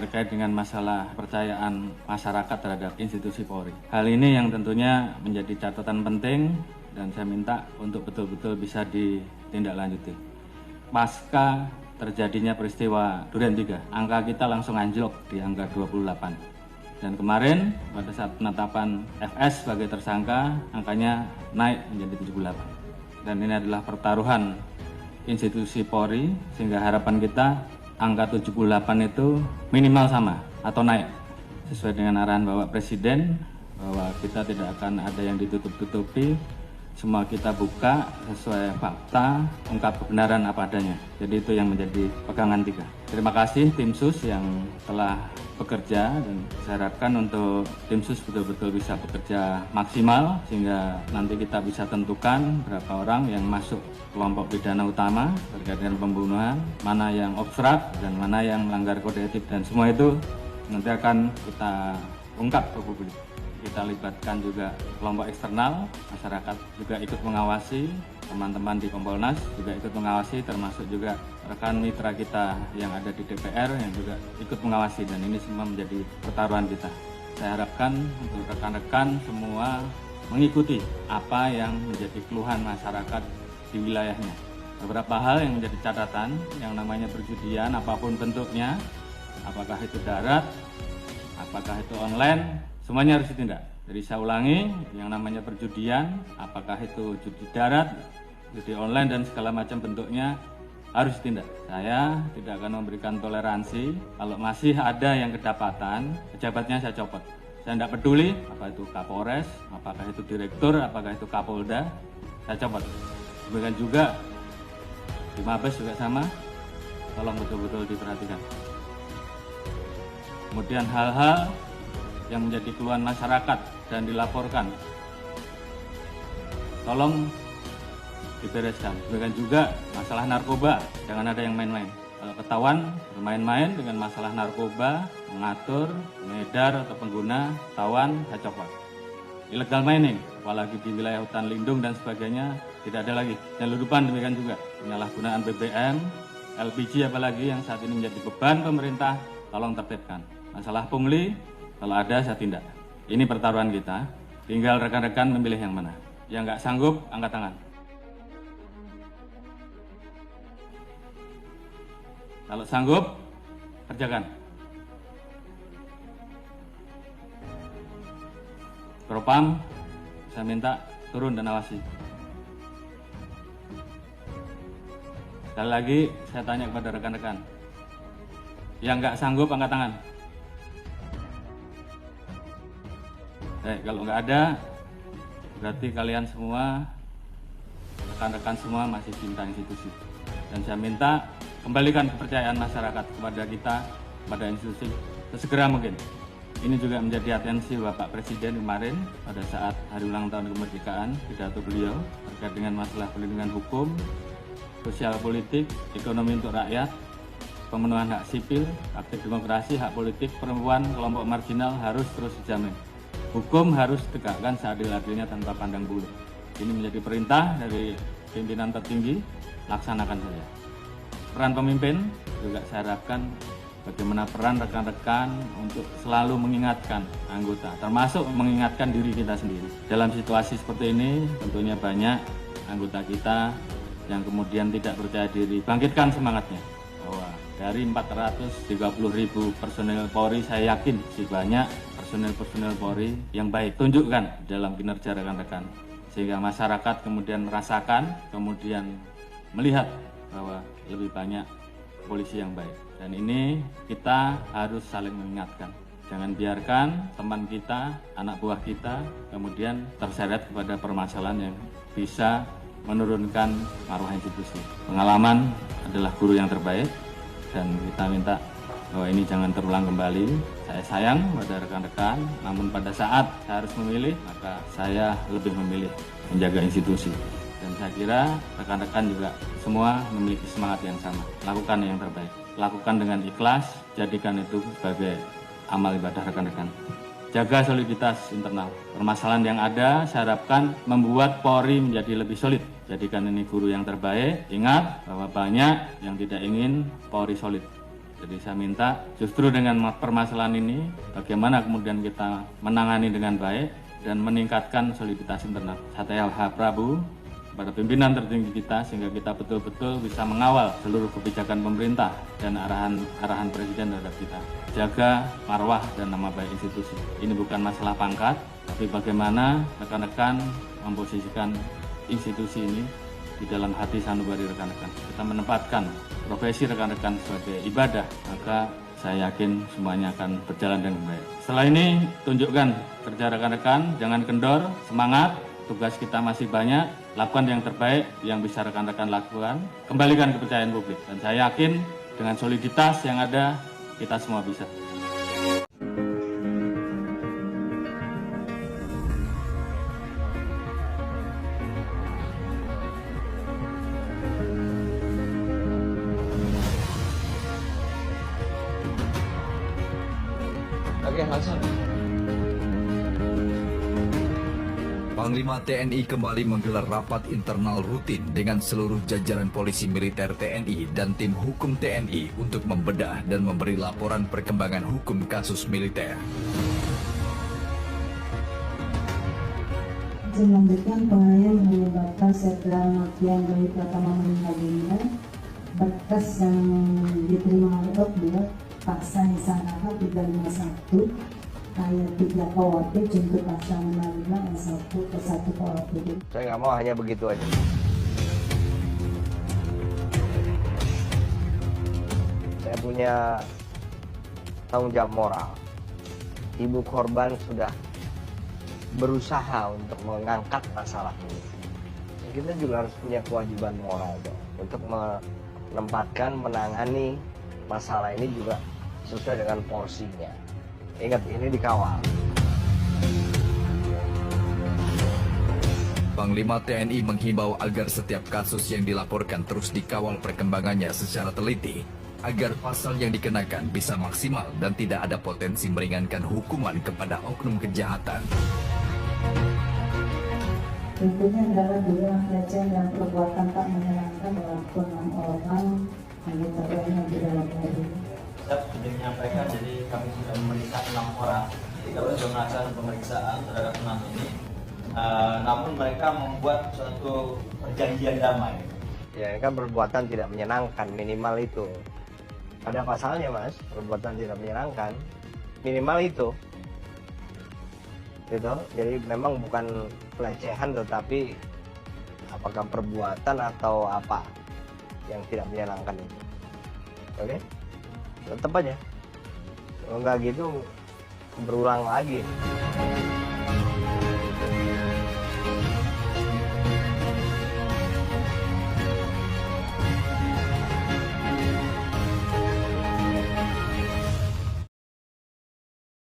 terkait dengan masalah kepercayaan masyarakat terhadap institusi Polri. Hal ini yang tentunya menjadi catatan penting dan saya minta untuk betul-betul bisa ditindaklanjuti. Pasca terjadinya peristiwa Duren 3, angka kita langsung anjlok di angka 28. Dan kemarin pada saat penetapan FS sebagai tersangka, angkanya naik menjadi 78. Dan ini adalah pertaruhan institusi Polri, sehingga harapan kita angka 78 itu minimal sama atau naik. Sesuai dengan arahan Bapak Presiden, bahwa kita tidak akan ada yang ditutup-tutupi, semua kita buka sesuai fakta, ungkap kebenaran apa adanya. Jadi itu yang menjadi pegangan 3. Terima kasih tim sus yang telah bekerja, dan saya harapkan untuk tim sus betul-betul bisa bekerja maksimal sehingga nanti kita bisa tentukan berapa orang yang masuk kelompok pidana utama terkait dengan pembunuhan, mana yang obstrak dan mana yang melanggar kode etik, dan semua itu nanti akan kita ungkap ke publik. Kita libatkan juga kelompok eksternal, masyarakat juga ikut mengawasi, teman-teman di Kompolnas juga ikut mengawasi, termasuk juga rekan mitra kita yang ada di DPR yang juga ikut mengawasi, dan ini semua menjadi pertaruhan kita. Saya harapkan untuk rekan-rekan semua mengikuti apa yang menjadi keluhan masyarakat di wilayahnya. Beberapa hal yang menjadi catatan, yang namanya perjudian apapun bentuknya, apakah itu darat, apakah itu online, semuanya harus ditindak. Jadi saya ulangi, yang namanya perjudian, apakah itu judi darat, judi online dan segala macam bentuknya harus ditindak. Saya tidak akan memberikan toleransi. Kalau masih ada yang kedapatan, pejabatnya saya copot. Saya tidak peduli apa itu Kapolres, apakah itu direktur, apakah itu Kapolda, saya copot. Demikian juga di Mabes juga sama, tolong betul-betul diperhatikan. Kemudian hal-hal yang menjadi keluhan masyarakat dan dilaporkan, tolong dibereskan. Demikian juga masalah narkoba, jangan ada yang main-main. Kalau ketahuan bermain-main dengan masalah narkoba, mengatur, mengedar atau pengguna, ketahuan, saya copot. Illegal mining, apalagi di wilayah hutan lindung dan sebagainya, tidak ada lagi. Penyeludupan demikian juga, penyalahgunaan BBM, LPG apalagi yang saat ini menjadi beban pemerintah, tolong tertibkan. Masalah pungli, kalau ada saya tindak. Ini pertaruhan kita, tinggal rekan-rekan memilih yang mana. Yang nggak sanggup, angkat tangan. Kalau sanggup, kerjakan. Propam, saya minta turun dan awasi. Sekali lagi, saya tanya kepada rekan-rekan. Yang nggak sanggup, angkat tangan. Kalau nggak ada, berarti kalian semua, rekan-rekan semua masih cinta institusi. Dan saya minta kembalikan kepercayaan masyarakat kepada kita, kepada institusi, sesegera mungkin. Ini juga menjadi atensi Bapak Presiden kemarin pada saat hari ulang tahun kemerdekaan, pidato beliau terkait dengan masalah perlindungan hukum, sosial politik, ekonomi untuk rakyat, pemenuhan hak sipil, aktif demokrasi, hak politik, perempuan, kelompok marginal harus terus dijamin. Hukum harus ditegakkan seadil-adilnya tanpa pandang bulu. Ini menjadi perintah dari pimpinan tertinggi, laksanakan saja. Peran pemimpin juga saya harapkan bagaimana peran rekan-rekan untuk selalu mengingatkan anggota, termasuk mengingatkan diri kita sendiri. Dalam situasi seperti ini tentunya banyak anggota kita yang kemudian tidak percaya diri. Bangkitkan semangatnya bahwa dari 430.000 personel Polri, saya yakin masih banyak personel Polri yang baik. Tunjukkan dalam kinerja rekan-rekan, sehingga masyarakat kemudian merasakan, kemudian melihat bahwa lebih banyak polisi yang baik. Dan ini kita harus saling mengingatkan. Jangan biarkan teman kita, anak buah kita, kemudian terseret kepada permasalahan yang bisa menurunkan maruah institusi. Pengalaman adalah guru yang terbaik, dan kita minta bahwa ini jangan terulang kembali. Saya sayang pada rekan-rekan, namun pada saat saya harus memilih, maka saya lebih memilih menjaga institusi. Dan saya kira rekan-rekan juga semua memiliki semangat yang sama. Lakukan yang terbaik. Lakukan dengan ikhlas, jadikan itu sebagai amal ibadah rekan-rekan. Jaga soliditas internal. Permasalahan yang ada, saya harapkan membuat Polri menjadi lebih solid. Jadikan ini guru yang terbaik. Ingat bahwa banyak yang tidak ingin Polri solid. Jadi saya minta justru dengan permasalahan ini, bagaimana kemudian kita menangani dengan baik dan meningkatkan soliditas internal. Saya Prabu pada pimpinan tertinggi kita sehingga kita betul-betul bisa mengawal seluruh kebijakan pemerintah dan arahan presiden terhadap kita. Jaga marwah dan nama baik institusi. Ini bukan masalah pangkat, tapi bagaimana rekan-rekan memposisikan institusi ini di dalam hati sanubari rekan-rekan. Kita menempatkan profesi rekan-rekan sebagai ibadah, maka saya yakin semuanya akan berjalan dengan baik. Setelah ini, tunjukkan kerja rekan-rekan, jangan kendor, semangat. Tugas kita masih banyak, lakukan yang terbaik yang bisa rekan-rekan lakukan, kembalikan kepercayaan publik. Dan saya yakin dengan soliditas yang ada, kita semua bisa. Oke, langsung. Panglima TNI kembali menggelar rapat internal rutin dengan seluruh jajaran polisi militer TNI dan tim hukum TNI untuk membedah dan memberi laporan perkembangan hukum kasus militer. Selanjutnya pengalian menyebabkan Serda Notian dari Pratama meninggal dunia. Berkas yang diterima oleh Oknum Pasal Sanaka 351 ayat 3 KUHP junto pasal 65 ayat 1 ke 1 KUHP. Saya nggak mau hanya begitu aja. Saya punya tanggung jawab moral. Ibu korban sudah berusaha untuk mengangkat masalah ini. Kita juga harus punya kewajiban moral dong, untuk menempatkan, menangani masalah ini juga sesuai dengan porsinya. Ingat, ini dikawal. Panglima TNI menghimbau agar setiap kasus yang dilaporkan terus dikawal perkembangannya secara teliti, agar pasal yang dikenakan bisa maksimal dan tidak ada potensi meringankan hukuman kepada oknum kejahatan. Tentunya adalah dugaan pelecehan dan perbuatan tak menyenangkan dilakukan orang anggota TNI di dalam negeri. Saya sudah menyampaikan, jadi kami sudah memeriksa 6 orang. Kita sudah melakukan pemeriksaan terhadap 6 ini. Namun mereka membuat suatu perjanjian damai. Ya, ini kan perbuatan tidak menyenangkan, minimal itu. Ada pasalnya, Mas, perbuatan tidak menyenangkan. Minimal itu. Gitu. Jadi memang bukan pelecehan, tetapi apakah perbuatan atau apa yang tidak menyenangkan itu. Oke? Tetap aja. Kalau nggak gitu, berulang lagi.